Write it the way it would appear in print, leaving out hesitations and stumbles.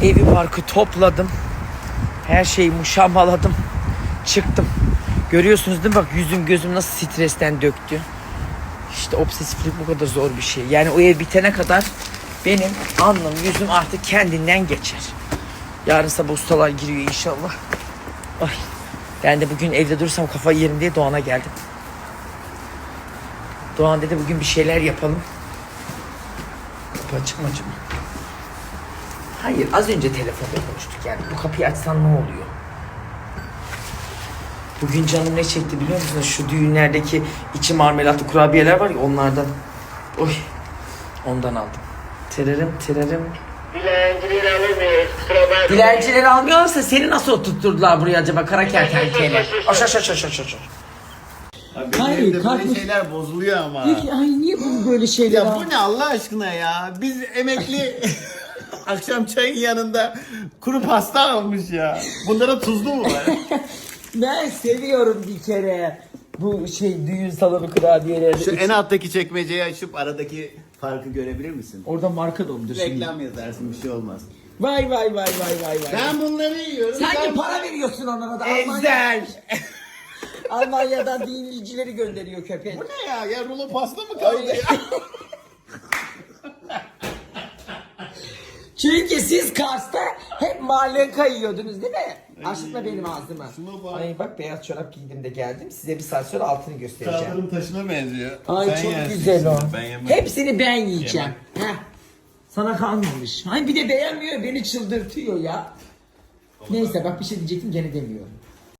Evi barkı topladım. Her şeyi muşambaladım. Çıktım. Görüyorsunuz değil mi? Bak yüzüm gözüm nasıl stresten döktü. İşte obsesiflik bu kadar zor bir şey. Yani o ev bitene kadar benim alnım yüzüm artık kendinden geçer. Yarın sabah ustalar giriyor inşallah. Ay. Ben de bugün evde durursam kafayı yerim diye Doğan'a geldim. Doğan dedi bugün bir şeyler yapalım. Kapı açık mı acaba? Hayır, az önce telefonda konuştuk yani. Bu kapıyı açsan ne oluyor? Bugün canım ne çekti biliyor musunuz? Şu düğünlerdeki içi marmelatlı kurabiyeler var ya onlardan. Oy. Ondan aldım. Tırırım. Dilencileri alamıyoruz. Kusura bakmayın. Dilencileri almıyorlarsa seni nasıl oturtturdular buraya acaba kara kertenkele? Aş. Hayır, Hayır, böyle kalkmış. şeyler bozuluyor ama. Peki ay niye bu böyle şeyler? Ya bu ne Allah aşkına ya? Biz emekli akşam çayın yanında kuru pasta almış ya. Bunlara tuzlu mu var? Ben seviyorum bir kere bu düğün salonu kurabiyeleri. Şu en alttaki çekmeceyi açıp aradaki farkı görebilir misin? Orada marka doldur şimdi. Reklam yazarsın bir şey olmaz. Vay. Ben bunları yiyorum. Sanki para veriyorsun onlara da. Ezel. Almanya'dan dinleyicileri gönderiyor köpek. Bu ne ya? Ya rulo pasta mı kaldı ya? Çünkü siz Kars'ta hep mahallen kayıyordunuz değil mi? Açma benim ağzıma. Şuna bak. Ay bak beyaz çorap giydim de geldim. Size bir saat sonra altını göstereceğim. Kaldırım taşına benziyor. Ay Sen çok yersin güzel o. şimdi, ben yemem. Hepsini ben yiyeceğim. Heh. Sana kalmamış. Ay bir de beğenmiyor beni çıldırtıyor ya. Neyse bak bir şey diyecektim gene demiyorum.